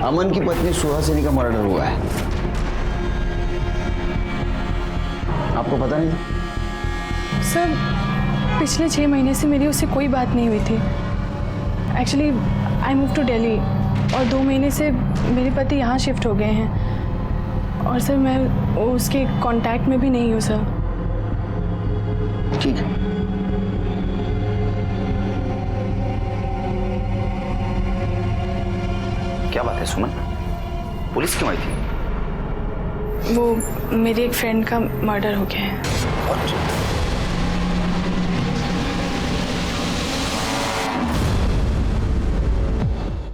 अमन की पत्नी सुहासिनी का मर्डर हुआ है। आपको पता नहीं था? सर, पिछले 6 महीने से मेरी उससे कोई बात नहीं हुई थी। Actually I move to Delhi और 2 महीने से मेरे पति यहाँ शिफ्ट हो गए हैं और सर मैं उसके कांटेक्ट में भी नहीं हूँ सर। ठीक है, क्या बात है सुमन, पुलिस क्यों आई थी? वो मेरी एक फ्रेंड का मर्डर हो गया है।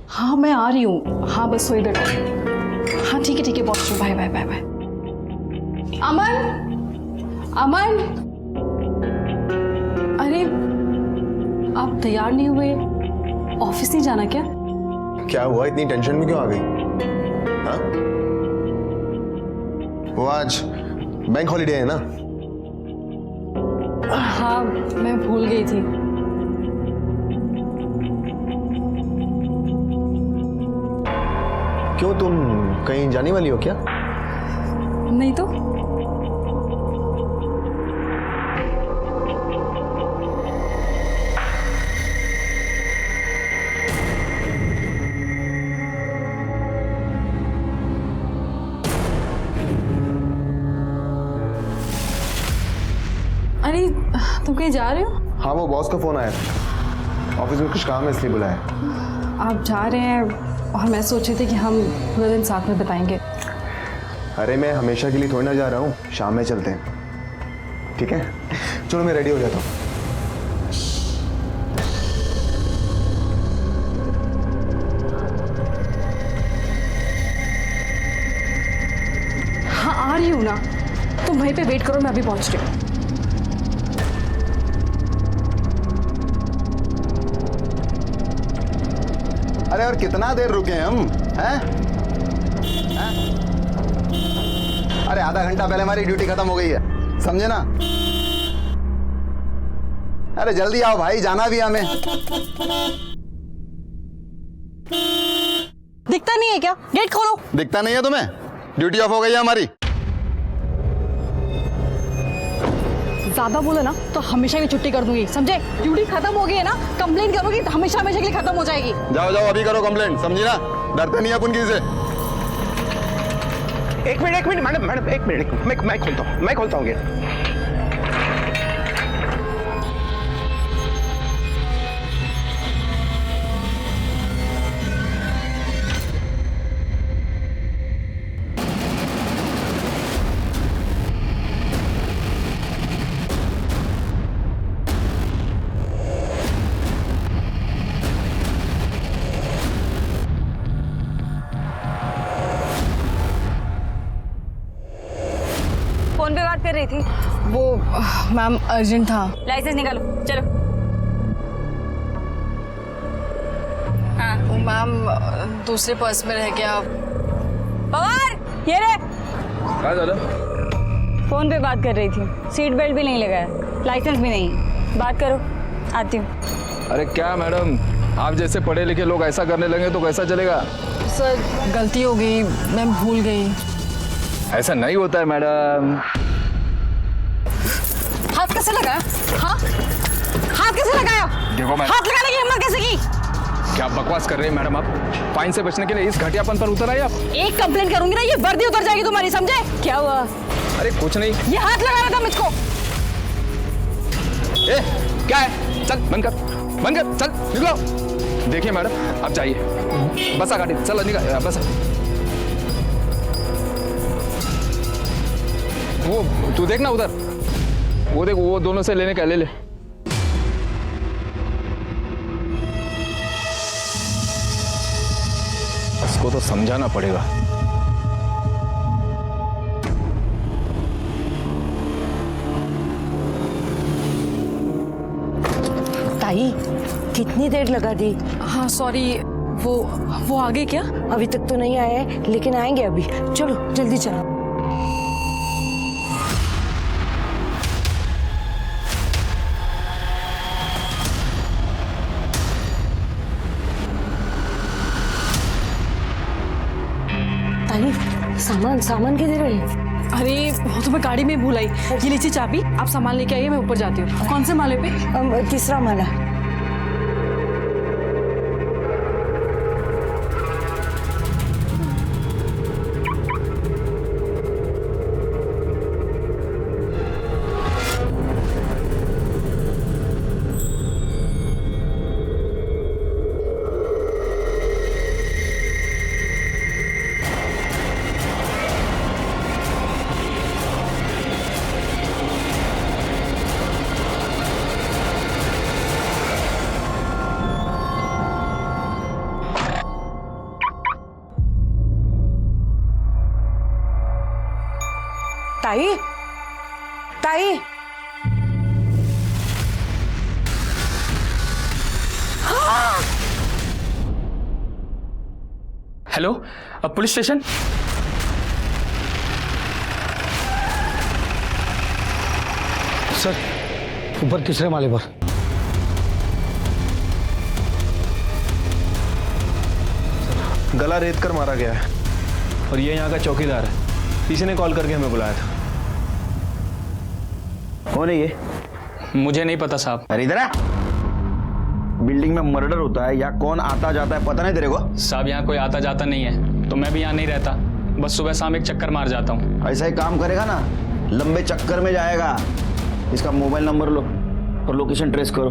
हाँ मैं आ रही हूँ। हाँ बस वही बैठो। हाँ ठीक है पहुँच रही हूँ। Bye bye bye bye. Aman, Aman, अरे आप तैयार नहीं हुए? ऑफिस नहीं जाना क्या? क्या हुआ, इतनी टेंशन में क्यों आ गई? हाँ? वो आज बैंक हॉलिडे है ना? हाँ मैं भूल गई थी। क्यों, तुम कहीं जाने वाली हो क्या? नहीं तो। अरे तुम कहीं जा रहे हो? हाँ, वो बॉस का फोन आया था, ऑफिस में कुछ काम है इसलिए बुलाया। आप जा रहे हैं और मैं सोच रही थी कि हम पूरा दिन साथ में बिताएंगे। अरे मैं हमेशा के लिए थोड़ी ना जा रहा हूँ, शाम में चलते हैं, ठीक है? चलो मैं रेडी हो जाता हूँ। हाँ आ रही हूँ ना, तुम वहीं पे वेट करो, मैं अभी पहुँच रही हूँ। अरे और कितना देर रुके हम, हैं? अरे आधा घंटा पहले हमारी ड्यूटी खत्म हो गई है, समझे ना? अरे जल्दी आओ भाई, जाना भी हमें। दिखता नहीं है क्या? गेट खोलो। दिखता नहीं है तुम्हें? ड्यूटी ऑफ हो गई है हमारी। ज्यादा बोले ना तो हमेशा की छुट्टी कर दूंगी, समझे? ड्यूटी खत्म हो गई है ना, कंप्लेन करोगी तो हमेशा हमेशा के लिए खत्म हो जाएगी। जाओ जाओ अभी करो कंप्लेंट, समझी ना? डरते नहीं अपन किसी से। एक मिनट मैडम एक मिनट, मैं खोलता हूँ गेट। फोन पे बात कर रही थी? वो मैम अर्जेंट था। लाइसेंस निकालो, चलो। हाँ वो मैम दूसरे पर्स में रह गया। पवार, ये रे। क्या दादा? फोन पे बात कर रही थी, सीट बेल्ट भी नहीं लगाया, लाइसेंस भी नहीं, बात करो, आती हूँ। अरे क्या मैडम, आप जैसे पढ़े लिखे लोग ऐसा करने लगे तो कैसा चलेगा? सर गलती हो गई, मैं भूल गई। ऐसा नहीं होता है मैडम। हाथ कैसे लगाया? हाँ हाथ कैसे लगाया? देखो मैडम, हाथ लगाने की हिम्मत कैसे की? क्या बकवास कर रहे हैं मैडम आप? फाइन से बचने के लिए इस घटियापन पर उतर आए आप? एक कंप्लेंट करूंगी ना, ये वर्दी उतर जाएगी तुम्हारी, समझे? क्या हुआ? अरे कुछ नहीं। ये हाथ लगा रहा था मुझको। ए, क्या है? चल बंद कर, चल निकलो। देखिए मैडम, आप जाइए, बसा गाड़ी, चलो निकल, बसा। वो तू देखना उधर, वो देख, वो दोनों से लेने का ले ले। इसको तो समझाना पड़ेगा। ताई, कितनी देर लगा दी? हाँ सॉरी, वो आगे क्या? अभी तक तो नहीं आए, लेकिन आएंगे अभी। चलो जल्दी चलो। ताई सामान सामान किधर है? अरे वो तो मैं गाड़ी में भूल आई। ये लीजिए चाबी, आप सामान लेके आइए, मैं ऊपर जाती हूँ। कौन से माले पे? तीसरा माला। ताई ताई हेलो, अब पुलिस स्टेशन। सर ऊपर तीसरे माले पर। गला रेत कर मारा गया है और ये यहाँ का चौकीदार है। किसी ने कॉल करके हमें बुलाया था। कौन है ये? मुझे नहीं पता साहब। अरे इधर आ। बिल्डिंग में मर्डर होता है या कौन आता जाता है पता नहीं तेरे को? साहब यहाँ कोई आता जाता नहीं है, तो मैं भी यहाँ नहीं रहता, बस सुबह शाम एक चक्कर मार जाता हूँ। ऐसा ही काम करेगा ना, लंबे चक्कर में जाएगा। इसका मोबाइल नंबर लो और लोकेशन ट्रेस करो।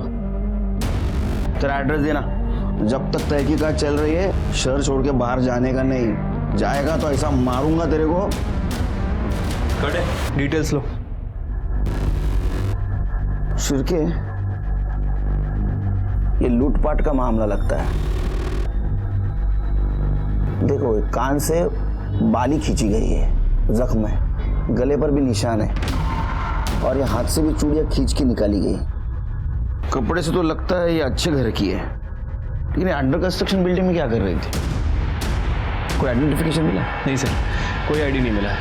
तेरा एड्रेस देना। जब तक तहकीकात चल रही है शहर छोड़ के बाहर जाने का नहीं। जाएगा तो ऐसा मारूंगा तेरे को। डिटेल्स लो। शिरके, ये लूटपाट का मामला लगता है। देखो कान से बाली खींची गई है, जख्म है, गले पर भी निशान है और ये हाथ से भी चूड़ियां खींच के निकाली गई। कपड़े से तो लगता है ये अच्छे घर की है, लेकिन अंडर कंस्ट्रक्शन बिल्डिंग में क्या कर रही थी? कोई आइडेंटिफिकेशन मिला? नहीं सर, कोई आईडी नहीं मिला।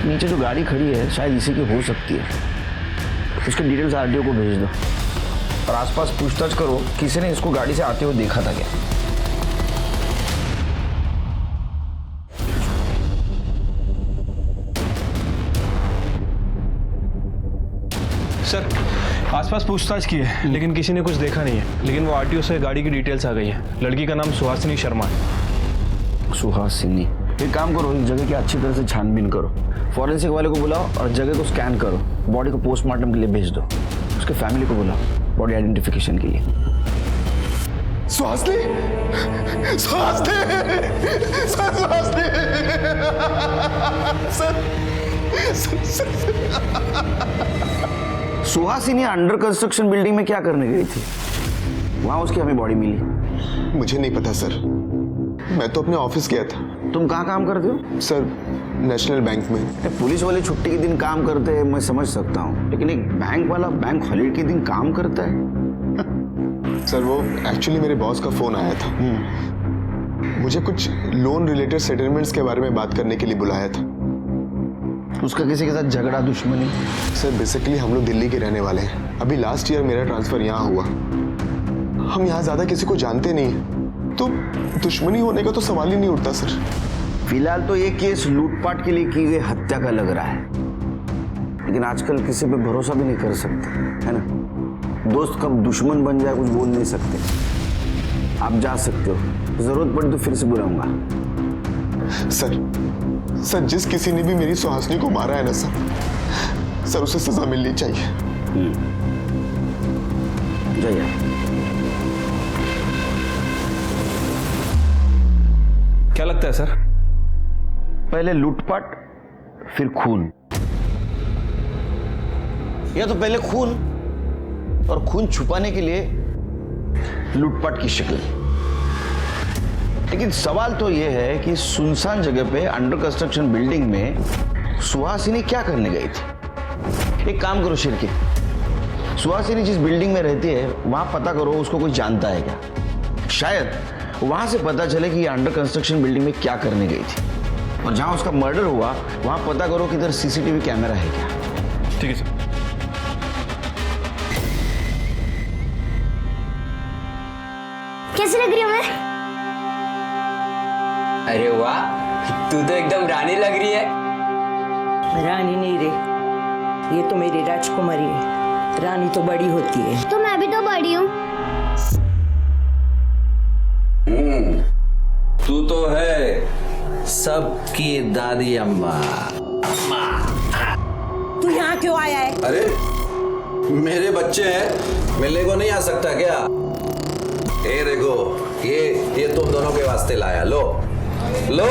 नीचे जो गाड़ी खड़ी है शायद इसी की हो सकती है। उसके डिटेल्स आरटीओ को भेज दो और आसपास पूछताछ करो किसी ने इसको गाड़ी से आते हुए देखा था क्या। सर आसपास पूछताछ की है लेकिन किसी ने कुछ देखा नहीं है। लेकिन वो आरटीओ से गाड़ी की डिटेल्स आ गई है। लड़की का नाम सुहासिनी शर्मा है। सुहासिनी। एक काम करो, इस जगह की अच्छी तरह से छानबीन करो, फॉरेंसिक वाले को बुलाओ और जगह को स्कैन करो, बॉडी को पोस्टमार्टम के लिए भेज दो, उसके फैमिली को बुलाओ बॉडी आइडेंटिफिकेशन के लिए। Suhasini, Suhasini, Suhasini, Suhasini under construction building में क्या करने गई थी? वहां उसकी हमें बॉडी मिली। मुझे नहीं पता सर, मैं तो अपने ऑफिस गया था। तुम कहाँ काम करते हो? सर नेशनल बैंक में। पुलिस वाले छुट्टी के दिन काम करते हैं मैं समझ सकता हूँ, लेकिन एक बैंक वाला बैंक हॉलीडे के दिन काम करता है? सर वो एक्चुअली मेरे बॉस का फोन आया था। मुझे कुछ लोन रिलेटेड सेटलमेंट्स के बारे में बात करने के लिए बुलाया था। उसका किसी के साथ झगड़ा दुश्मनी? सर बेसिकली हम लोग दिल्ली के रहने वाले हैं। अभी लास्ट ईयर मेरा ट्रांसफर यहाँ हुआ। हम यहाँ ज्यादा किसी को जानते नहीं, तो दुश्मनी होने का तो सवाल ही नहीं उठता सर। फिलहाल तो ये केस लूटपाट के लिए की गई हत्या का लग रहा है, लेकिन आजकल किसी पे भरोसा भी नहीं कर सकते, है ना? दोस्त कब दुश्मन बन जाए कुछ बोल नहीं सकते। आप जा सकते हो, जरूरत पड़ी तो फिर से बुलाऊंगा। सर जिस किसी ने भी मेरी सुहासिनी को मारा है ना सर उसे सजा मिलनी चाहिए। जाइए। क्या लगता है सर? पहले लूटपाट फिर खून, या तो पहले खून और खून छुपाने के लिए लूटपाट की शक्ल। लेकिन सवाल तो यह है कि सुनसान जगह पे अंडर कंस्ट्रक्शन बिल्डिंग में सुहासिनी क्या करने गई थी? एक काम करो शिरके, सुहासिनी जिस बिल्डिंग में रहती है वहां पता करो उसको कोई जानता है क्या। शायद वहां से पता चले कि ये अंडर कंस्ट्रक्शन बिल्डिंग में क्या करने गई थी, और जहां उसका मर्डर हुआ वहां पता करो कि इधर सीसीटीवी कैमरा है क्या। ठीक है सर। कैसी लग रही हूं मैं? अरे वाह, तू तो एकदम रानी लग रही है। रानी नहीं रे, ये तो मेरी राजकुमारी है। रानी तो बड़ी होती है। तो मैं भी तो बड़ी हूँ। तू तो है सबकी दादी अम्मा। तू यहाँ क्यों आया है? अरे मेरे बच्चे हैं, मिलने को नहीं आ सकता क्या? ए देखो, ये तुम दोनों के वास्ते लाया, लो लो।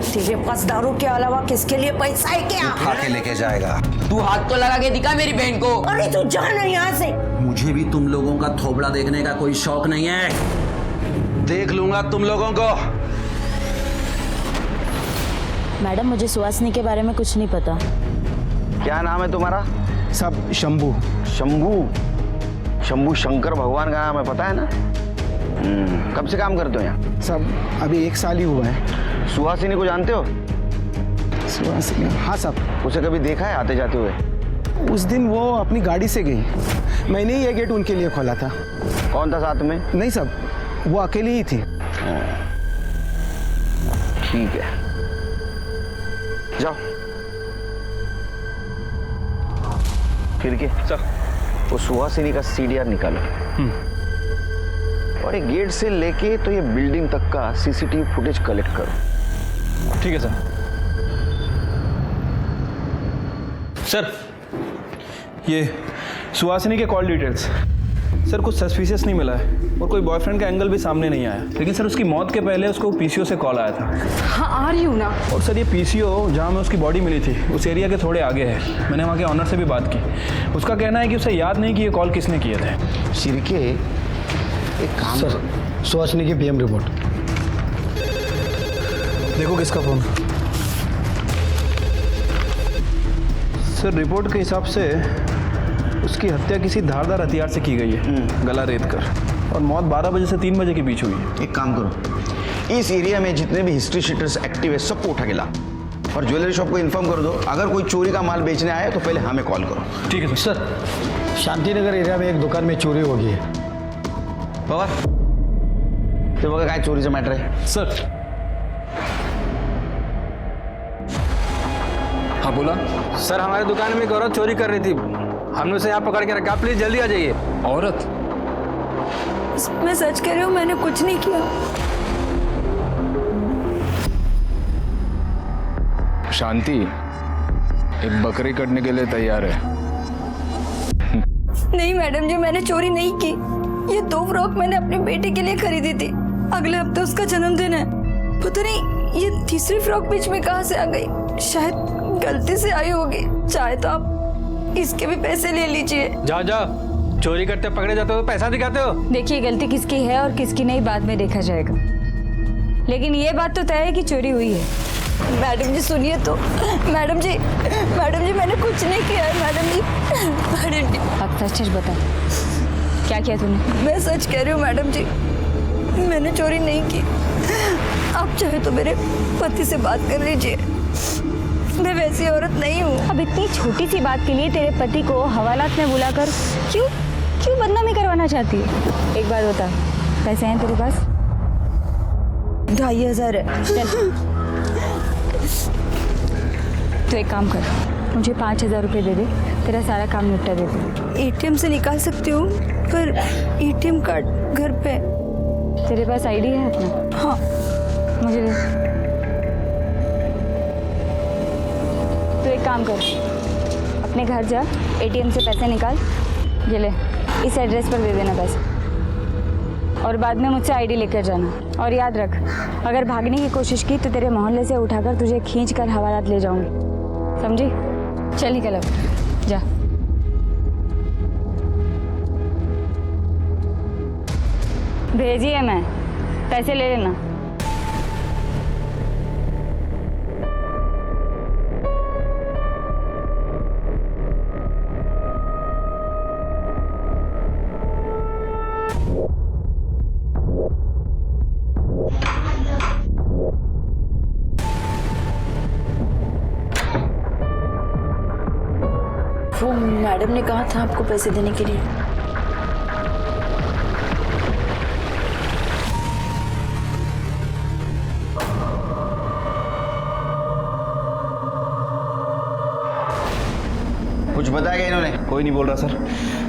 तेरे पास दारू के अलावा किसके लिए पैसा है क्या? उठा के लेके जाएगा। तू हाथ तो लगा के दिखा मेरी बहन को। अरे तू जा ना यहाँ से। मुझे भी तुम लोगों का थोबड़ा देखने का कोई शौक नहीं है। देख लूंगा तुम लोगों को। मैडम, मुझे सुहासिनी के बारे में कुछ नहीं पता। क्या नाम है तुम्हारा? सब शंभू। शंभू? शंभू शंकर भगवान का नाम है, पता है ना? कब से काम करते हो यहाँ? सब अभी 1 साल ही हुआ है। सुहासिनी को जानते हो? सुहासिनी? हाँ सब। उसे कभी देखा है आते जाते हुए? उस दिन वो अपनी गाड़ी से गई, मैंने ही ये गेट उनके लिए खोला था। कौन था साथ में? नहीं सब, वो अकेली ही थी। ठीक है, जाओ। फिर के वो सुहासिनी का सीडीआर निकालो और एक गेट से लेके तो ये बिल्डिंग तक का सीसीटीवी फुटेज कलेक्ट करो। ठीक है सर। सर, ये सुहासिनी के कॉल डिटेल्स। सर, कुछ सस्पिशियस नहीं मिला है और कोई बॉयफ्रेंड का एंगल भी सामने नहीं आया, लेकिन सर उसकी मौत के पहले उसको पीसीओ से कॉल आया था। हाँ, आ रही हूँ ना। और सर, ये पीसीओ जहाँ में उसकी बॉडी मिली थी उस एरिया के थोड़े आगे है। मैंने वहाँ के ऑनर से भी बात की, उसका कहना है कि उसे याद नहीं कि ये कॉल किसने किए थे। सिरके, एक काम सर, सुहासिनी की पीएम रिपोर्ट देखो किसका फोन। सर, रिपोर्ट के हिसाब से उसकी हत्या किसी धारदार हथियार से की गई है, गला रेत कर, और मौत 12 बजे से 3 बजे के बीच हुई है। एक काम करो, इस एरिया में जितने भी हिस्ट्री शीटर्स एक्टिव है सबको उठा के ला और ज्वेलरी शॉप को इन्फॉर्म कर दो। अगर कोई चोरी का माल बेचने आए तो पहले हमें कॉल करो। ठीक है सर। शांतिनगर एरिया में एक दुकान में चोरी हो गई है। बाबा, ते बघा काय चोरीचं मॅटर आहे? सर। हाँ बोला। सर, हमारे दुकान में एक औरत चोरी कर रही थी, हमने उसे यहाँ पकड़ के रखा। प्लीज जल्दी आ जाइए। औरत? मैं सच कह रही हूँ, मैंने कुछ नहीं किया। शांति एक बकरी कटने के लिए तैयार है। नहीं मैडम जी, मैंने चोरी नहीं की। ये 2 फ्रॉक मैंने अपने बेटे के लिए खरीदी थी। अगले हफ्ते उसका जन्मदिन है। पता नहीं ये तीसरी फ्रॉक बीच में कहाँ से आ गई, शायद गलती से आई होगी। चाहे तो आप इसके भी पैसे ले लीजिए। जाओ जाओ, चोरी करते पकड़े जाते हो तो पैसा दिखाते हो। देखिए, गलती किसकी है और किसकी नहीं बाद में देखा जाएगा, लेकिन ये बात तो तय है कि चोरी हुई है। मैडम जी सुनिए तो। मैडम जी मैंने कुछ नहीं किया है। मैडम जी अब सच सच बता, क्या किया तूने? मैं सच कह रही हूँ मैडम जी, मैंने चोरी नहीं की। आप चाहे तो मेरे पति से बात कर लीजिए, मैं वैसी औरत नहीं हूँ। अब इतनी छोटी सी बात के लिए तेरे पति को हवालात में बुलाकर क्यों बदनामी करवाना चाहती है? एक बात बता, पैसे हैं तेरे पास? 2500 है। चल, तो एक काम कर, मुझे 5000 रुपये दे दे, तेरा सारा काम निपटा दे दे। एटीएम से निकाल सकती हूँ, पर एटीएम कार्ड घर पे। तेरे पास आईडी है अपना? हाँ। मुझे दे। तो एक काम कर, अपने घर जा, एटीएम से पैसे निकाल, ये ले, इस एड्रेस पर दे देना पैसे, और बाद में मुझसे आईडी लेकर जाना। और याद रख, अगर भागने की कोशिश की तो तेरे मोहल्ले से उठाकर तुझे खींच कर हवालात ले जाऊंगी, समझी? चल निकल अब, जा। भेजिए, मैं पैसे ले लेना। वो मैडम ने कहा था आपको पैसे देने के लिए। बताया क्या इन्होंने? कोई नहीं बोल रहा सर,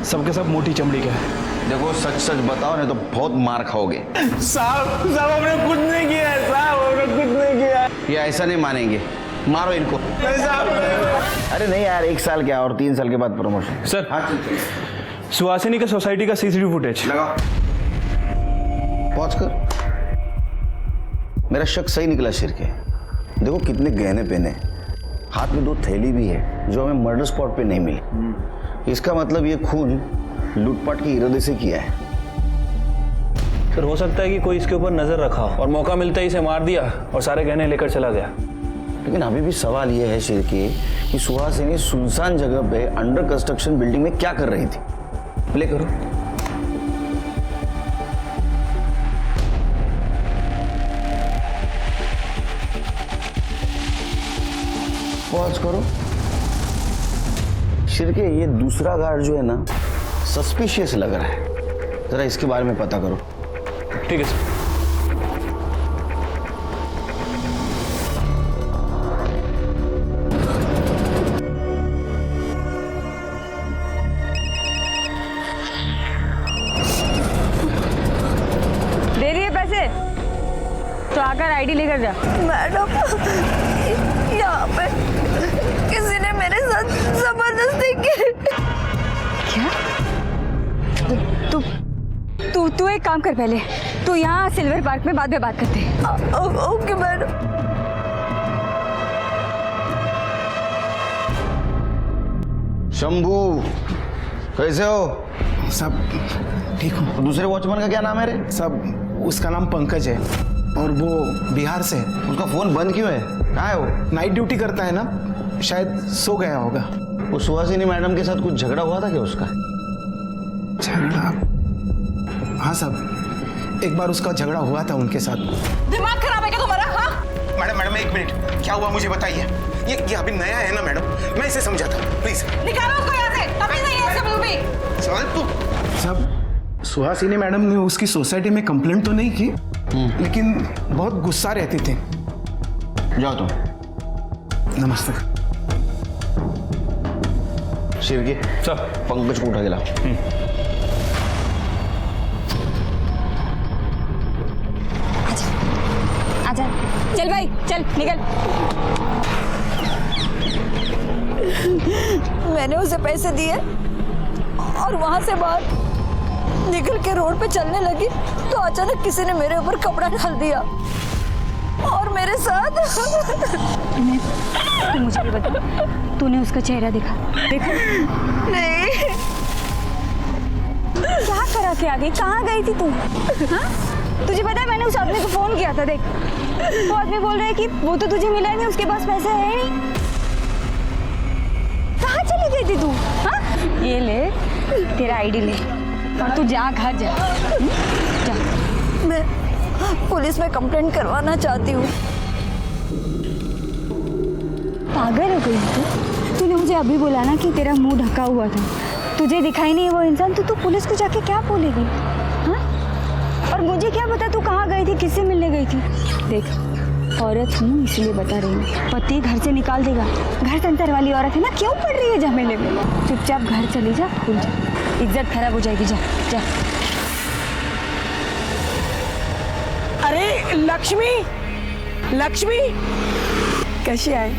सबके सब मोटी चमड़ी के हैं। देखो सच सच बताओ नहीं तो बहुत मार खाओगे। साहब हमने कुछ नहीं किया है साहब, हमने कुछ नहीं किया है। ये ऐसा नहीं मानेंगे, मारो इनको। अरे नहीं यार, 1 साल क्या और 3 साल के बाद प्रमोशन। सर हाँ सुहासिनी के सोसाइटी का सीसीटीवी फुटेज लगाओ, पहुंच कर। मेरा शक सही निकला शिरके। देखो कितने गहने पहने, हाथ में 2 थैली भी है जो हमें मर्डर स्पॉट पे नहीं मिली। इसका मतलब ये खून लूटपाट के इरादे से किया है। सर हो सकता है कि कोई इसके ऊपर नजर रखा हो और मौका मिलता ही इसे मार दिया और सारे गहने लेकर चला गया। लेकिन अभी भी सवाल यह है शिरके कि सुहासिनी सुनसान जगह पे अंडर कंस्ट्रक्शन बिल्डिंग में क्या कर रही थी? प्ले करो। पॉज करो। शिरके ये दूसरा गार्ड जो है ना, सस्पिशियस लग रहा है, जरा इसके बारे में पता करो। ठीक है सर। दे रही है पैसे तो आकर आईडी लेकर जा। मैडम यहाँ पे किसी ने मेरे साथ जबरदस्ती की। क्या? तू एक काम कर, पहले तू यहाँ सिल्वर पार्क में बाद में बात करते हैं। Okay madam. शंभू कैसे हो? सब ठीक हूँ। दूसरे वॉचमैन का क्या नाम है रे? सब उसका नाम पंकज है और वो बिहार से है। उसका फोन बंद क्यों है? कहाँ है वो? नाइट ड्यूटी करता है ना, शायद सो गया होगा। वो सुहासिनी मैडम के साथ कुछ झगड़ा हुआ था क्या उसका? झगड़ा? हाँ साहब, एक बार उसका झगड़ा हुआ था उनके साथ। दिमाग खराब है क्या तुम्हारा? हाँ मैडम 1 मिनट, क्या हुआ मुझे बताइए। ये अभी नया है ना मैडम, मैं इसे समझाता हूँ प्लीज। निकालो उसको यहाँ से, तभी नहीं है सब भी। साहब सुहासिनी मैडम ने उसकी सोसाइटी में कंप्लेंट तो नहीं की, लेकिन बहुत गुस्सा रहती थी। जाओ तुम। नमस्ते। शिरके सर पंकज को उठा के लाओ। आजा, चल भाई चल निकल। मैंने उसे पैसे दिए और वहां से बाहर निकल के रोड पे चलने लगी तो अचानक किसी ने मेरे ऊपर कपड़ा डाल दिया और मेरे साथ। तू मुझे भी बता, तूने उसका चेहरा देखा? नहीं। क्या करा के आ गई? कहाँ गई थी तू? हाँ? तुझे पता है मैंने उस आदमी को फोन किया था, देख वो आदमी बोल रहा है कि वो तो तुझे मिला नहीं, उसके पास पैसे है नहीं। कहाँ चली गई थी तू? हाँ? ये ले तेरा आईडी ले और तू जा घर जा। जा। मैं पुलिस में कंप्लेंट करवाना चाहती हूँ। पागल हो गई तू? तूने मुझे अभी बोला ना कि तेरा मुंह ढका हुआ था, तुझे दिखाई नहीं वो इंसान, तो तू पुलिस को जाके क्या बोलेगी? हाँ? और मुझे क्या पता तू कहाँ गई थी, किससे मिलने गई थी? देख औरत हूँ इसलिए बता रही हूँ, पति घर से निकाल देगा। घर संसार वाली औरत है ना, क्यों पड़ रही है झमेले में? चुपचाप घर चली जा, भूल जा, इज्जत खराब हो जाएगी। जा जा। अरे लक्ष्मी, लक्ष्मी कैसी है?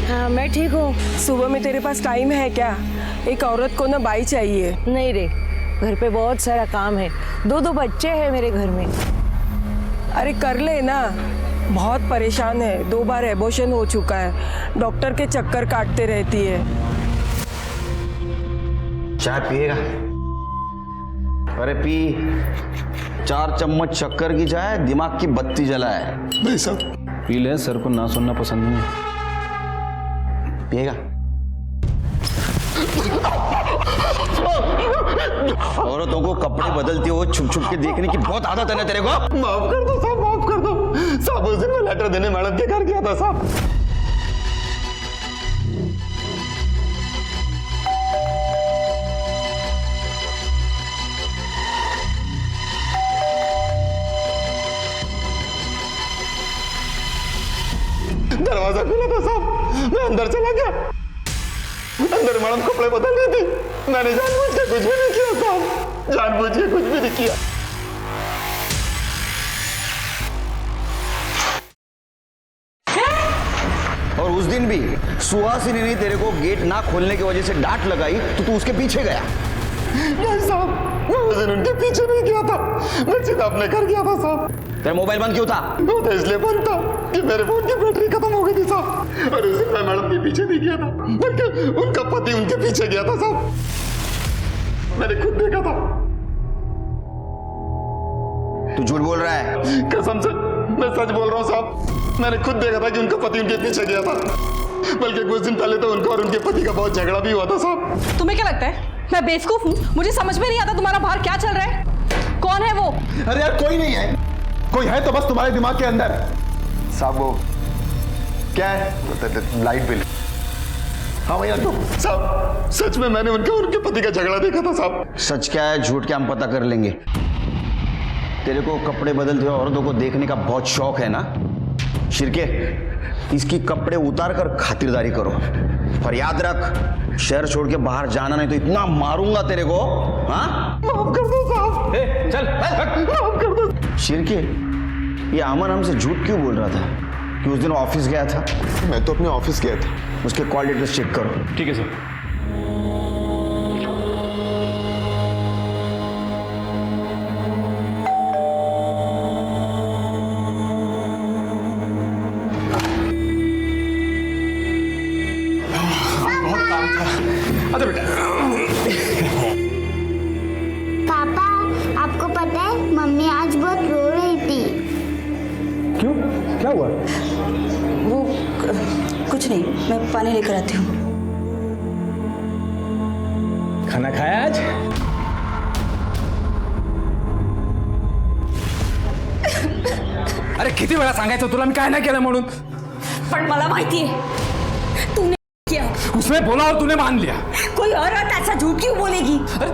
हाँ मैं ठीक हूँ। सुबह में तेरे पास टाइम है क्या? एक औरत को ना बाई चाहिए। नहीं रे, घर पे बहुत सारा काम है, 2 बच्चे हैं मेरे घर में। अरे कर ले ना, बहुत परेशान है, 2 बार एबॉर्शन हो चुका है, डॉक्टर के चक्कर काटते रहती है। चाय पिएगा? अरे पी। 4 चम्मच शक्कर की चाय दिमाग की बत्ती जलाए। भाई साहब पी ले, सर को ना सुनना पसंद नहीं है। पिएगा? औरतों को कपड़े बदलते हो छुप छुप के देखने की बहुत आदत है ना तेरे को। माफ कर दो साहब, माफ कर दो साहब। उस दिन मैं लेटर देने मैडम के घर गया था साहब। दरवाजा खुला था साहब, मैं अंदर चला गया। अंदर मैडम कपड़े बदल रही थी। मैंने जानबूझ के कुछ भी नहीं किया साहब, जानबूझ के कुछ भी नहीं किया। और उस दिन भी सुहासिनी ने तेरे को गेट ना खोलने की वजह से डांट लगाई तो तू उसके पीछे गया। साहब मैं उस दिन उनके पीछे नहीं गया था, मैं सीधा अपने घर गया था साहब। तेरा मोबाइल बंद क्यों था? वो तो इसलिए बंद था कि मेरे फोन की बैटरी खत्म हो गई थी साहब। और उस दिन मैं मैडम के पीछे नहीं गया था, बल्कि उनका पति उनके पीछे गया था साहब। मैंने खुद देखा था। तू झूठ बोल रहा है? कसम से मैं सच बोल रहा हूँ साहब। मैंने खुद देखा था कि उनका पति उनके पीछे गया था, बल्कि कुछ दिन पहले तो उनका और उनके पति का बहुत झगड़ा भी हुआ था साहब। तुम्हें क्या लगता है मैं बेवकूफ हूँ? मुझे समझ में नहीं आता तुम्हारा बाहर क्या चल रहा है। कौन है वो? अरे यार कोई नहीं है, कोई है तो बस तुम्हारे दिमाग के अंदर। साहब वो क्या है? Light bill. हाँ भैया तो साहब सच में मैंने उनका और उनके पति का झगड़ा देखा था साहब। सच क्या है झूठ क्या हम पता कर लेंगे। तेरे को कपड़े बदलते हुए औरतों को देखने का बहुत शौक है ना शिरके, इसकी कपड़े उतार कर खातिरदारी करो। पर याद रख शहर छोड़ के बाहर जाना नहीं तो इतना मारूंगा तेरे को। हाँ माफ कर दो साहब। चल माफ कर दो। शिरके ये अमन हमसे झूठ क्यों बोल रहा था कि उस दिन ऑफिस गया था? मैं तो अपने ऑफिस गया था। उसके कॉल डिटेल्स चेक करो। ठीक है सर। अरे बेटा। पापा आपको पता है मम्मी आज बहुत रो रही थी। क्यों क्या हुआ? वो कुछ नहीं, मैं पानी लेकर आती हूँ। खाना खाया आज? अरे किती वेळा सांगायचं तुला मी काय नाही केलं म्हणून? पण मला माहिती है तूने किया। उसने बोला और तूने मान लिया। कोई और ऐसा झूठ क्यों बोलेगी? अरे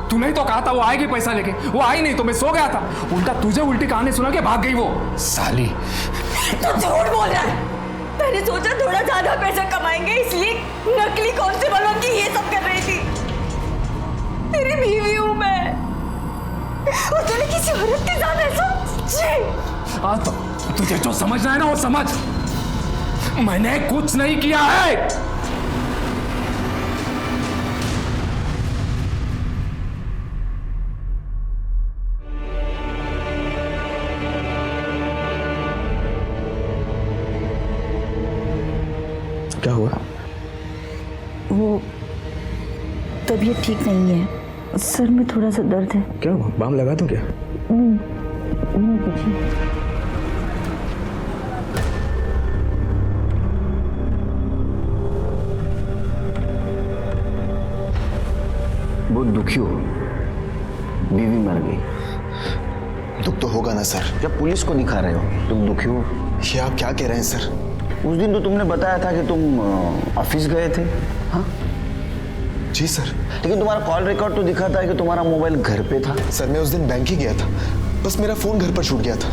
तूने ही तो कहा था वो आएगी पैसा लेके, वो आई नहीं तो मैं सो गया था। उल्टा तुझे उल्टी कहानी सुना के भाग गई वो साली। तू झूठ बोल रहा है। मैंने सोचा थोड़ा ज्यादा पैसा कमाएंगे इसलिए नकली कांस्टेबल बन के ये सब कर रही थी। तेरी बीवी हूँ मैं और तूने किसी औरत के साथ ऐसा? हाँ तो तुझे जो समझना है ना वो समझ। मैंने कुछ नहीं किया है। क्या हुआ? वो तबीयत ठीक नहीं है, सर में थोड़ा सा दर्द है। क्या हुआ? बाम लगा दूं क्या? नहीं कुछ नहीं। बहुत दुखी हो, बीवी मर गई। दुख तो होगा ना सर। जब पुलिस को दिखा रहे हो तुम दुखी हो? ये आप क्या कह रहे हैं सर? उस दिन तो तुमने बताया था कि तुम ऑफिस गए थे। हाँ जी सर। लेकिन तुम्हारा कॉल रिकॉर्ड तो दिखा था कि तुम्हारा मोबाइल घर पे था। सर मैं उस दिन बैंक ही गया था, बस मेरा फोन घर पर छूट गया था।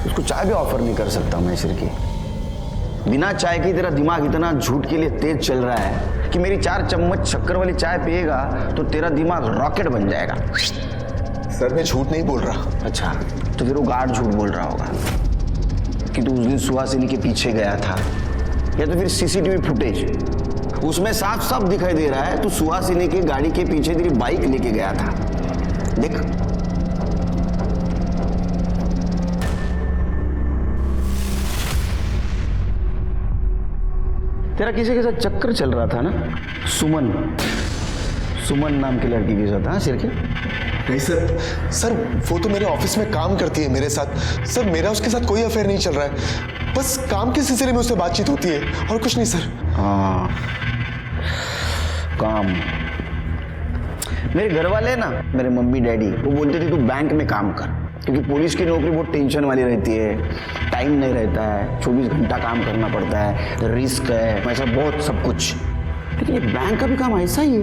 उसको चाय भी ऑफर नहीं कर सकता मैं सिर की। बिना चाय के तेरा दिमाग इतना झूठ के लिए तेज चल रहा है कि मेरी 4 चम्मच शक्कर वाली चाय पिएगा तो तेरा दिमाग रॉकेट बन जाएगा। सर मैं झूठ नहीं बोल रहा। अच्छा तो फिर वो गार्ड झूठ बोल रहा होगा कि तू उस दिन सुहासिनी के पीछे गया था, या तो फिर सीसीटीवी फुटेज उसमें साफ साफ दिखाई दे रहा है तू सुहासिनी की गाड़ी के पीछे तेरी बाइक लेके गया था। देख तेरा किसी के साथ चक्कर चल रहा था ना, सुमन नाम की लड़की के साथ। हाँ सिर के? नहीं सर वो तो मेरे ऑफिस में काम करती है मेरे साथ। सर मेरा उसके साथ कोई अफेयर नहीं चल रहा है, बस काम के सिलसिले में उससे बातचीत होती है और कुछ नहीं सर। हाँ काम। मेरे घर वाले ना, मेरे मम्मी डैडी वो बोलते थे तू बैंक में काम कर, क्योंकि पुलिस की नौकरी बहुत टेंशन वाली रहती है, टाइम नहीं रहता है, 24 घंटा काम करना पड़ता है, रिस्क है, ऐसा बहुत सब कुछ। लेकिन ये बैंक का भी काम ऐसा ही है।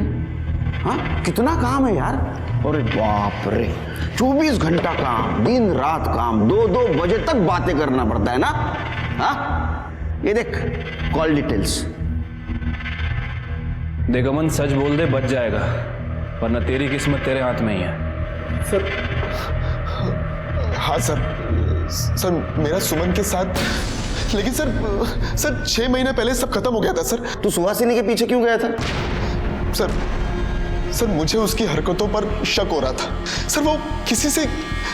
हाँ कितना काम है यार। अरे बाप रे 24 घंटा काम, दिन रात काम, 2-2 बजे तक बातें करना पड़ता है ना। हाँ ये देख कॉल डिटेल्स। देख अमन, सच बोल दे बच जाएगा, वरना तेरी किस्मत तेरे हाथ में ही है। सर, हाँ सर मेरा सुमन के साथ, लेकिन सर 6 महीने पहले सब खत्म हो गया था सर। तू सुहासिनी के पीछे क्यों गया था? सर मुझे उसकी हरकतों पर शक हो रहा था सर। वो किसी से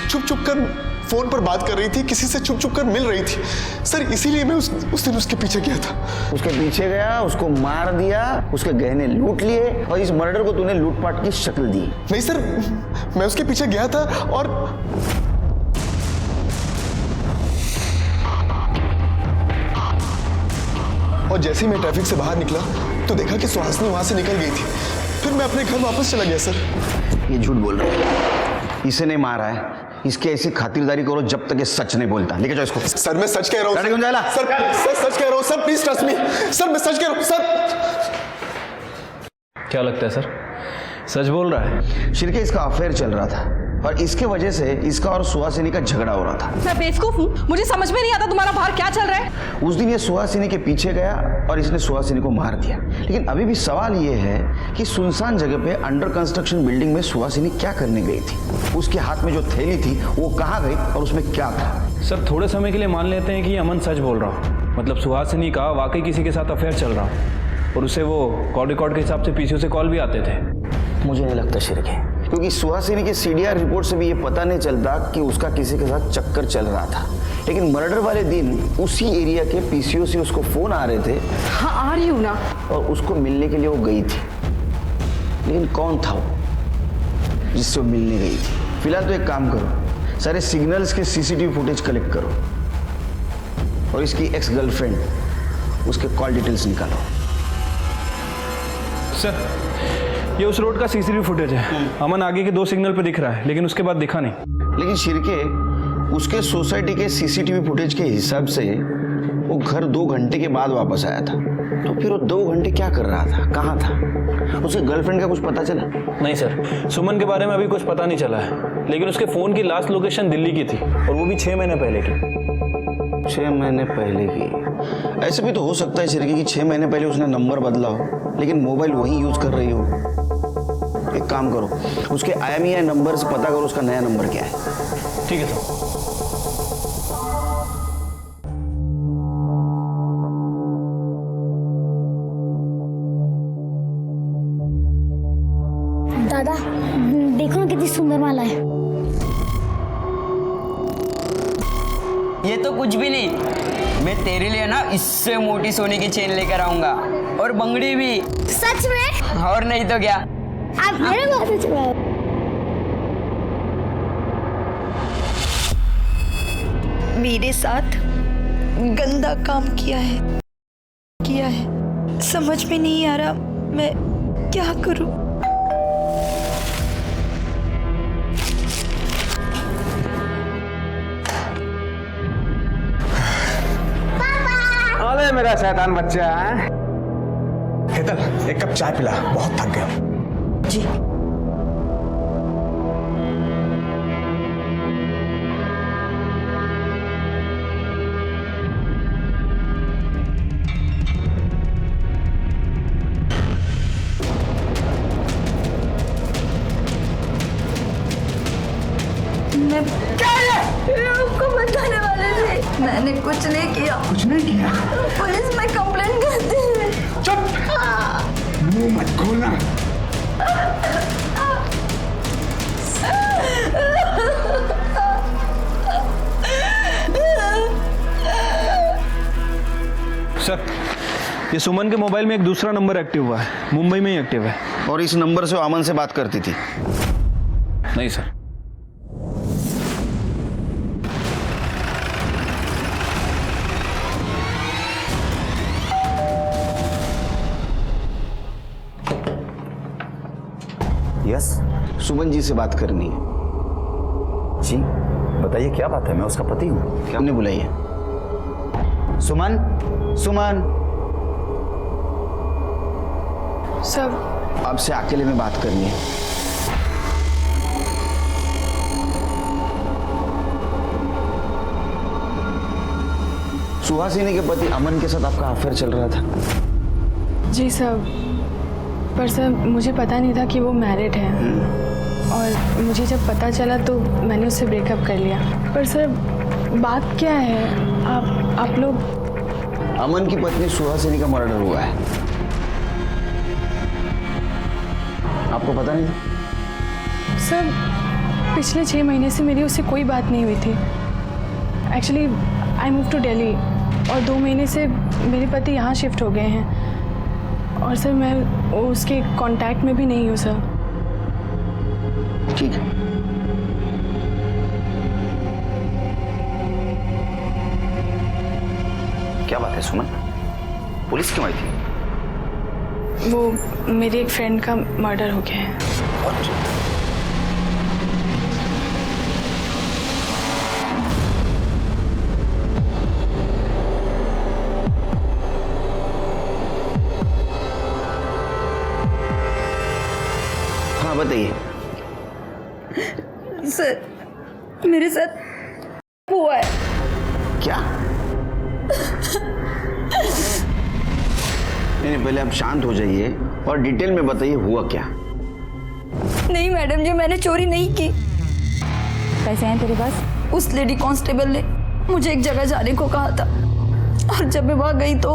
छुप कर फोन पर बात कर रही थी, किसी से छुप कर मिल रही थी सर, इसीलिए मैं उस दिन उसके पीछे गया था। उसके पीछे गया, उसको मार दिया, उसके गहने लूट लिए और इस मर्डर को तूने लूटपाट की शक्ल दी। नहीं सर, मैं उसके पीछे गया था और जैसे ही मैं ट्रैफिक से बाहर निकला तो देखा कि सुहासिनी वहां से निकल गई थी। फिर मैं अपने घर वापस चला गया सर। ये झूठ बोल रहा है, इसे नहीं मारा है, इसकी ऐसी खातिरदारी करो जब तक ये सच नहीं बोलता। लेके जाओ इसको। सर मैं सच कह रहा हूँ सर, सच कह रहा हूँ sir, please trust me sir, मैं सच कह रहा हूँ सर। क्या लगता है सर, सच बोल रहा है? शिर्के, इसका अफेयर चल रहा था और इसके वजह से इसका और सुहासिनी का झगड़ा हो रहा था। मैं बेवकूफ हूँ, मुझे समझ में नहीं आता तुम्हारा बाहर क्या चल रहा है। उस दिन ये सुहासिनी के पीछे गया और इसने सुहासिनी को मार दिया। लेकिन अभी भी सवाल ये है कि सुनसान जगह पे अंडर कंस्ट्रक्शन बिल्डिंग में सुहासिनी क्या करने गई थी? उसके हाथ में जो थैली थी वो कहाँ गई और उसमें क्या था? सर थोड़े समय के लिए मान लेते हैं कि अमन सच बोल रहा हूँ, मतलब सुहासिनी का वाकई किसी के साथ अफेयर चल रहा हूँ और उसे वो कॉल रिकॉर्ड के हिसाब से पीसीओ से कॉल भी आते थे। मुझे नहीं लगता शिर्के, क्योंकि सुहासिनी के सीडीआर रिपोर्ट से भी ये पता नहीं चलता कि उसका किसी के साथ चक्कर चल रहा था। लेकिन मर्डर वाले दिन उसी एरिया के पीसीओ से उसको फोन आ रहे थे। हाँ आ रही हूँ ना। और उसको मिलने के लिए वो गई थी, लेकिन कौन था वो जिससे वो मिलने गई थी? फिलहाल तो एक काम करो, सारे सिग्नल्स के सीसीटीवी फुटेज कलेक्ट करो और इसकी एक्स गर्लफ्रेंड उसके कॉल डिटेल्स निकालो। सर ये उस रोड का सीसीटीवी फुटेज है। अमन आगे के 2 सिग्नल पे दिख रहा है, लेकिन उसके बाद दिखा नहीं। लेकिन शिर्के, उसके सोसाइटी के सीसीटीवी फुटेज के हिसाब से वो घर 2 घंटे के बाद वापस आया था। तो फिर वो 2 घंटे क्या कर रहा था, कहाँ था? उसके गर्लफ्रेंड का कुछ पता चला? नहीं सर, सुमन के बारे में अभी कुछ पता नहीं चला है, लेकिन उसके फोन की लास्ट लोकेशन दिल्ली की थी और वो भी 6 महीने पहले की। 6 महीने पहले की? ऐसे भी तो हो सकता है शिर्के कि 6 महीने पहले उसने नंबर बदला हो, लेकिन मोबाइल वही यूज कर रही हो। एक काम करो, उसके IMEI नंबर से पता करो उसका नया नंबर क्या है। ठीक है सर। दादा देखो ना कितनी सुंदर माला है। ये तो कुछ भी नहीं, मैं तेरे लिए ना इससे मोटी सोने की चेन लेकर आऊंगा और बंगड़ी भी। सच में? और नहीं तो क्या। आप मेरे बात से चुप। मेरे साथ गंदा काम किया है, समझ में नहीं आ रहा मैं क्या करूं। अरे मेरा शैतान बच्चा है। हेतल, एक कप चाय पिला, बहुत थक गया। जी। मैं आपको बताने वाले थे, मैंने कुछ नहीं किया। कुछ नहीं किया? पुलिस में कंप्लेंट करती है। चुप, मुंह मत खोलना। सर ये सुमन के मोबाइल में एक दूसरा नंबर एक्टिव हुआ है, मुंबई में ही एक्टिव है। और इस नंबर से वो अमन से बात करती थी? नहीं सर। यस, सुमन जी से बात करनी है। जी बताइए क्या बात है, मैं उसका पति हूँ। क्या? हमने बुलाइए। सुमन, सुमन। सब आपसे अकेले में बात करनी है। सुहासिनी के पति अमन के साथ आपका अफेयर चल रहा था। जी सर, पर सर मुझे पता नहीं था कि वो मैरिड है, और मुझे जब पता चला तो मैंने उससे ब्रेकअप कर लिया। पर सर बात क्या है, आप लोग? अमन की पत्नी सुहासिनी का मर्डर हुआ है। आपको पता नहीं था? सर पिछले 6 महीने से मेरी उससे कोई बात नहीं हुई थी। Actually I move to Delhi, और 2 महीने से मेरे पति यहाँ शिफ्ट हो गए हैं, और सर मैं उसके कांटेक्ट में भी नहीं हूँ सर। ठीक है, क्या बात है सुमन, पुलिस क्यों आई थी? वो मेरी एक फ्रेंड का मर्डर हो गया है। हाँ बताइए। सर मेरे साथ हुआ है। क्या? नहीं, पहले आप शांत हो जाइए और डिटेल में बताइए हुआ क्या। नहीं मैडम जी, मैंने चोरी नहीं की। पैसे हैं तेरे पास? उस लेडी कांस्टेबल ने मुझे एक जगह जाने को कहा था, और जब मैं वहां गई तो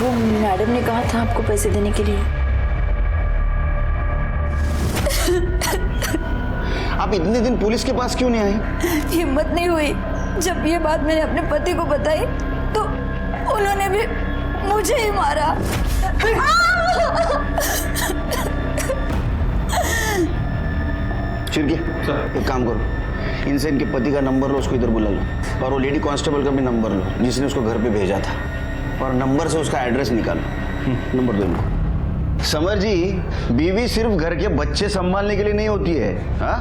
वो मैडम ने कहा था आपको पैसे देने के लिए। आप इतने दिन पुलिस के पास क्यों नहीं आई? हिम्मत नहीं हुई। जब ये बात मैंने अपने पति को बताई तो उन्होंने भी मुझे ही मारा। चिरके, एक काम करो, इनसे इनके पति का नंबर लो, उसको इधर बुला लो, और वो लेडी कांस्टेबल का भी नंबर लो जिसने उसको घर पे भेजा था, और नंबर से उसका एड्रेस निकालो। नंबर दो इनको। समर जी, बीवी सिर्फ घर के बच्चे संभालने के लिए नहीं होती है। हाँ,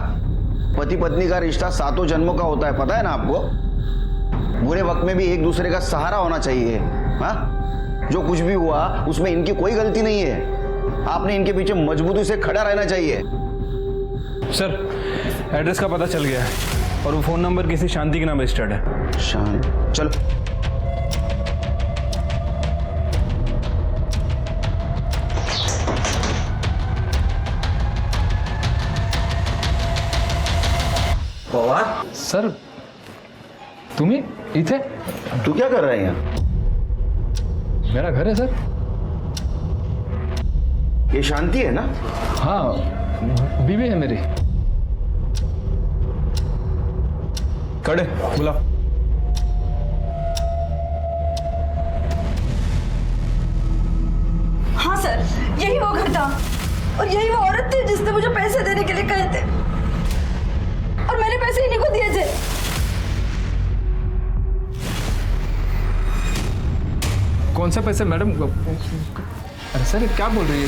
पति पत्नी का रिश्ता 7 जन्मों का होता है, पता है ना आपको? बुरे वक्त में भी एक दूसरे का सहारा होना चाहिए। हाँ, जो कुछ भी हुआ उसमें इनकी कोई गलती नहीं है। आपने इनके पीछे मजबूती से खड़ा रहना चाहिए। सर एड्रेस का पता चल गया है, और वो फ़ोन नंबर किसी शांति के नाम रजिस्टर्ड है। शांत, चलो। पवार सर, तुम्ही इथे? तू क्या कर रहा है यहाँ? मेरा घर है सर। ये शांति है ना? हाँ, बीवी है मेरी। खड़े, बुलाओ। हाँ सर, यही वो घर था, और यही वो औरत थी जिसने मुझे पैसे देने के लिए कहे थे, और मैंने पैसे इन्हीं को दिए थे। कौन से पैसे मैडम? अरे सर क्या बोल रही है?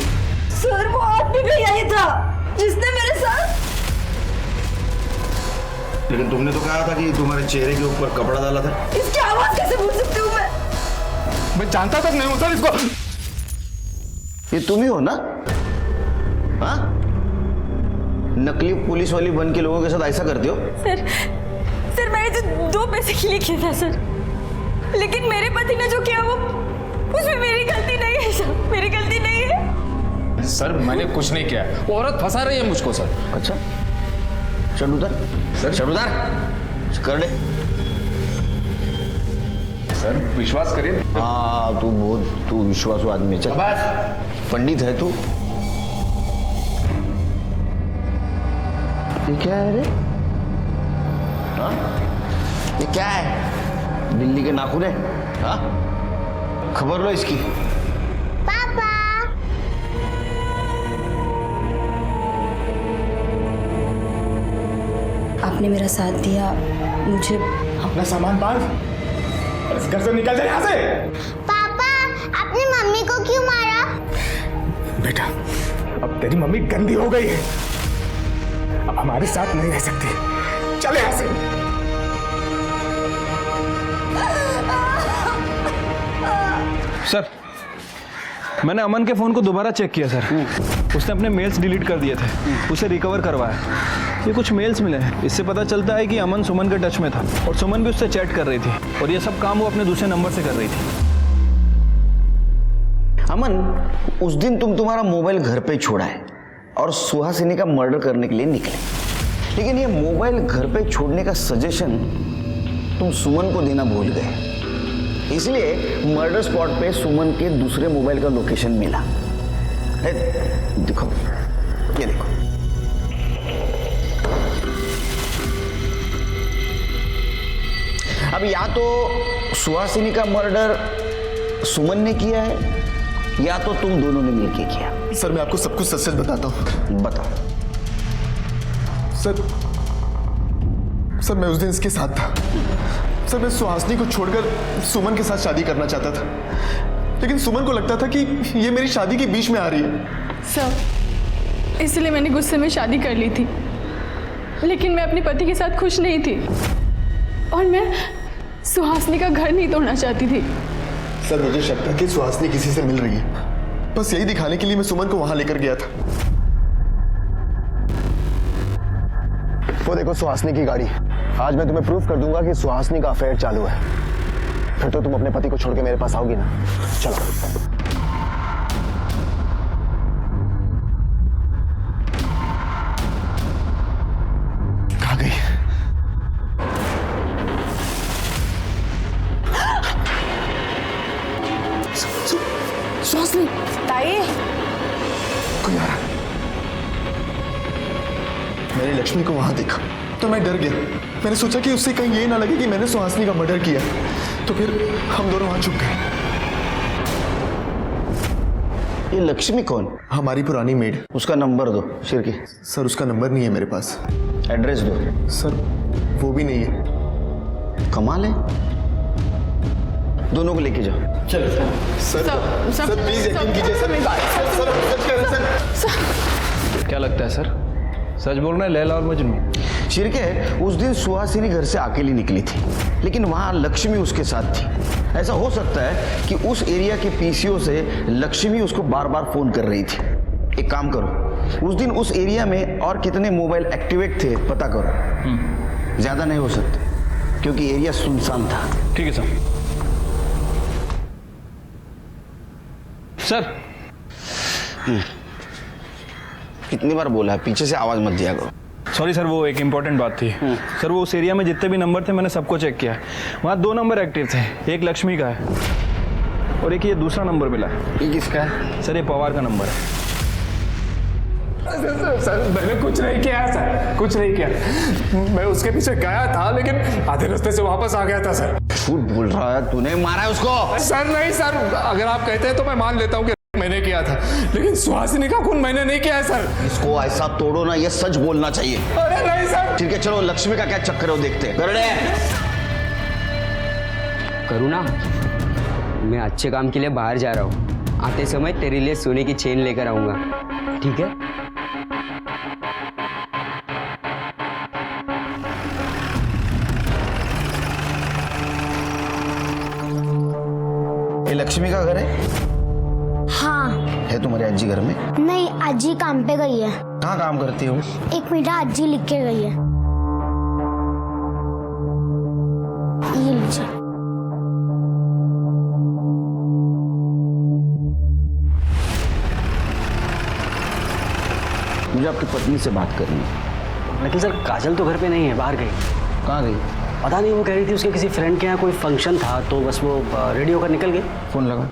सर वो आदमी भी यही था जिसने मेरे साथ। लेकिन तुमने तो कहा था कि तुम्हारे चेहरे के ऊपर कपड़ा डाला था। इसकी आवाज कैसे भूल सकती हूँ मैं जानता तक नहीं हूँ सर इसको। ये तुम ही हो ना? हाँ, नकली पुलिस वाली बन के लोगों के साथ ऐसा करते हो? सर मैंने तो 2 पैसे के लिए किया था सर, लेकिन मेरे पति ने जो किया वो उसमें मेरी गलती नहीं है सर, मेरी गलती नहीं है। सर मैंने कुछ नहीं किया, वो औरत फंसा रही है मुझको सर। अच्छा, चल उधर, चल उधर, कर ले। सर विश्वास करिए। हाँ, तू विश्वासू आदमी है। चल, पंडित है तू। ये क्या है रे? हाँ, ये क्या है? बिल्ली के नाखून है? हाँ, खबर लो इसकी। पापा, आपने मेरा साथ दिया, मुझे अपना सामान बांध और इस घर से निकल जा यहाँ से। पापा, आपने मम्मी को क्यों मारा? बेटा, अब तेरी मम्मी गंदी हो गई है, अब हमारे साथ नहीं रह सकती। चल यहाँ से। सर मैंने अमन के फ़ोन को दोबारा चेक किया सर। उसने अपने मेल्स डिलीट कर दिए थे, उसे रिकवर करवाया। ये कुछ मेल्स मिले हैं, इससे पता चलता है कि अमन सुमन के टच में था और सुमन भी उससे चैट कर रही थी और ये सब काम वो अपने दूसरे नंबर से कर रही थी। अमन, उस दिन तुम्हारा मोबाइल घर पे छोड़ा है और सुहासिनी का मर्डर करने के लिए निकले, लेकिन ये मोबाइल घर पे छोड़ने का सजेशन तुम सुमन को देना भूल गए, इसलिए मर्डर स्पॉट पे सुमन के दूसरे मोबाइल का लोकेशन मिला। देखो, ये देखो। अब या तो सुहासिनी का मर्डर सुमन ने किया है या तो तुम दोनों ने मिलकर किया। सर मैं आपको सब कुछ सच सच बताता हूँ। बताओ। सर मैं उस दिन इसके साथ था। सर मैं सुहासिनी को छोड़कर सुमन के साथ शादी करना चाहता था, लेकिन सुमन को लगता था कि ये मेरी शादी के बीच में आ रही है। सर, इसलिए मैंने गुस्से में शादी कर ली थी, लेकिन मैं अपने पति के साथ खुश नहीं थी और मैं सुहासिनी का घर नहीं तोड़ना चाहती थी। सर मुझे शक था कि सुहासिनी किसी से मिल रही है, बस यही दिखाने के लिए मैं सुमन को वहां लेकर गया था। वो देखो सुहासिनी की गाड़ी। आज मैं तुम्हें प्रूफ कर दूंगा कि सुहासिनी का अफेयर चालू है, फिर तो तुम अपने पति को छोड़ के मेरे पास आओगी ना। चलो। कहाँ गई? सुहासिनी, ताई, कोई आ रहा। मैंने लक्ष्मी को वहां देखा तो मैं डर गया। मैंने सोचा कि उससे कहीं ये ना लगे कि मैंने सुहासिनी का मर्डर किया, तो फिर हम दोनों वहां छुप गए। ये लक्ष्मी कौन? हमारी पुरानी मेड। उसका नंबर दो शिरकी। सर उसका नंबर नहीं है मेरे पास। एड्रेस दो। सर वो भी नहीं है। कमाल है, दोनों को लेके जाओ। चलो सर। सर प्लीज यकीन कीजिए सर। सर सच कह रहे हैं सर। क्या लगता है सर, सच बोल रहे हैं लैला और मजनू? शिरके, उस दिन सुहासिनी घर से अकेली निकली थी, लेकिन वहां लक्ष्मी उसके साथ थी। ऐसा हो सकता है कि उस एरिया के पीसीओ से लक्ष्मी उसको बार बार फोन कर रही थी। एक काम करो, उस दिन उस एरिया में और कितने मोबाइल एक्टिवेट थे पता करो। ज्यादा नहीं हो सकते क्योंकि एरिया सुनसान था। ठीक है सर। सर कितनी बार बोला है पीछे से आवाज मत दिया करो। सॉरी सर, वो एक इम्पॉर्टेंट बात थी। सर वो उस एरिया में जितने भी नंबर थे मैंने सबको चेक किया, वहाँ 2 नंबर एक्टिव थे। एक लक्ष्मी का है और एक ये दूसरा नंबर मिला है। ये किसका है? सर ये पवार का नंबर है। सर मैंने कुछ नहीं किया सर, कुछ नहीं किया। मैं उसके पीछे गया था लेकिन आधे रास्ते से वापस आ गया था सर। झूठ बोल रहा है, तूने मारा है उसको? सर नहीं सर, अगर आप कहते हैं तो मैं मान लेता हूँ कि मैंने किया था, लेकिन सुहासिनी का खून मैंने नहीं किया है सर। इसको ऐसा तोड़ो ना, ये सच बोलना चाहिए। अरे नहीं सर। ठीक है चलो, लक्ष्मी का क्या चक्कर है वो देखते हैं। करूँ ना, मैं अच्छे काम के लिए बाहर जा रहा हूँ, आते समय तेरे लिए सोने की चेन लेकर आऊंगा, ठीक है? ये लक्ष्मी का घर है? हाँ। है तुम्हारी अज्जी घर में? नहीं, अज्जी काम पे गई है। कहाँ काम करती है वो? एक मीठा अज्जी लिख के गई है। ये लीजिए। मुझे आपकी पत्नी से बात करनी है। लेकिन सर काजल तो घर पे नहीं है, बाहर गई। कहाँ गई? पता नहीं, वो कह रही थी उसके किसी फ्रेंड के यहाँ कोई फंक्शन था तो बस वो रेडी होकर निकल गई। फोन लगा।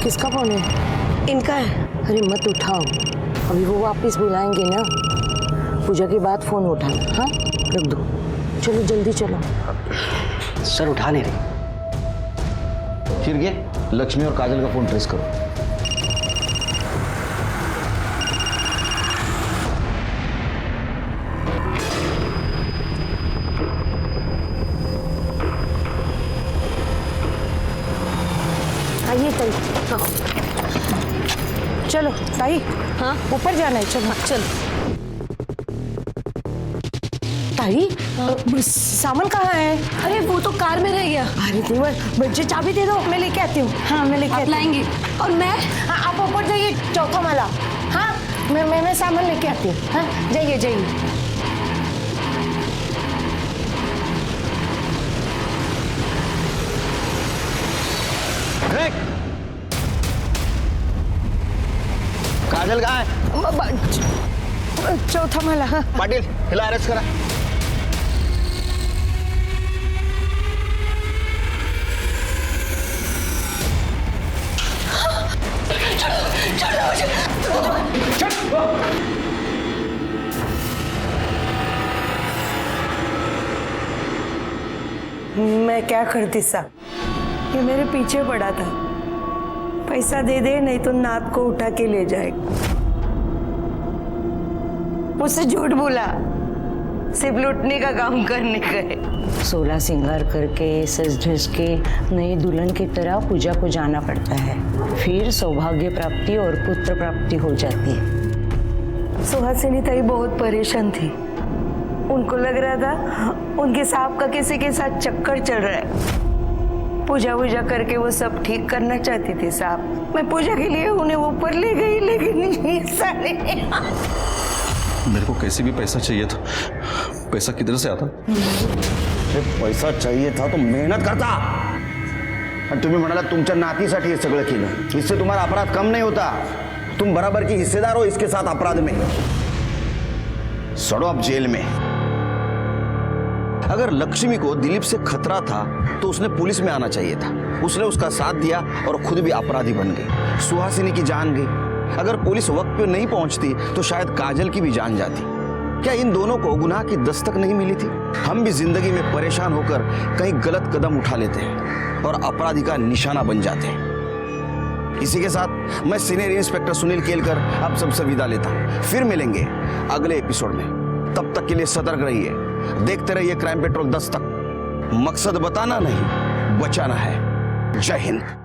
किसका फोन है? इनका है। अरे मत उठाओ, अभी वो वापस बुलाएंगे ना। पूजा के बाद फोन उठाना। हाँ रख दो, चलो जल्दी चलो। सर उठा नहीं रही। फिर गए लक्ष्मी और काजल का फोन ट्रेस करो। आइए ताई। हाँ चलो ताई। हाँ ऊपर जाना है, चलो। चलो ताई सामान कहाँ है? अरे वो तो कार में रह गया। अरे देवर, मुझे चाबी दे दो, मैं लेके आती हूँ। हाँ मैं लेके आप आती हूँ। लाएंगे और मैं? हाँ आप ऊपर जाइए, चौथा माला। हाँ मैं सामान लेके आती हूँ। हाँ जाइए जाइए। काजल कहाँ है? चौथा माला। हाँ पाटिल हिला अरेस्ट करा। मैं क्या करती साहब, ये मेरे पीछे पड़ा था। पैसा दे दे नहीं तो नात को उठा के ले जाएगा। मुझसे झूठ बोला, सिर्फ लूटने का काम करने गए। 16 श्रृंगार करके सज धज के नई दुल्हन की तरह पूजा को जाना पड़ता है, फिर सौभाग्य प्राप्ति और पुत्र प्राप्ति हो जाती है। सुहासिनी ताई बहुत परेशान थी। उनको लग रहा था उनके सांप का किसी के साथ चक्कर चल रहा है। पूजा वूजा करके वो सब ठीक करना चाहती थी साहब। मैं पूजा के लिए उन्हें ऊपर ले गई, लेकिन ऐसा नहीं। मेरे को कैसे भी पैसा चाहिए था। पैसा किधर से आता? पैसा चाहिए था तो मेहनत करता। आणि तुम्ही म्हणाला तुमच्या नातीसाठी हे सगळं केलं, इससे तुम्हारा अपराध कम नहीं होता। तुम बराबर की हिस्सेदार हो इसके साथ अपराध में। सड़ो अब जेल में। अगर लक्ष्मी को दिलीप से खतरा था तो उसने पुलिस में आना चाहिए था। उसने उसका साथ दिया और खुद भी अपराधी बन गई। सुहासिनी की जान गई। अगर पुलिस वक्त पे नहीं पहुंचती तो शायद काजल की भी जान जाती। क्या इन दोनों को गुनाह की दस्तक नहीं मिली थी? हम भी जिंदगी में परेशान होकर कहीं गलत कदम उठा लेते हैं और अपराधी का निशाना बन जाते हैं। इसी के साथ मैं सीनियर इंस्पेक्टर सुनील केलकर आप सबसे विदा लेता हूं। फिर मिलेंगे अगले एपिसोड में। तब तक के लिए सतर्क रहिए, देखते रहिए क्राइम पेट्रोल 10 तक। मकसद बताना नहीं, बचाना है। जय हिंद।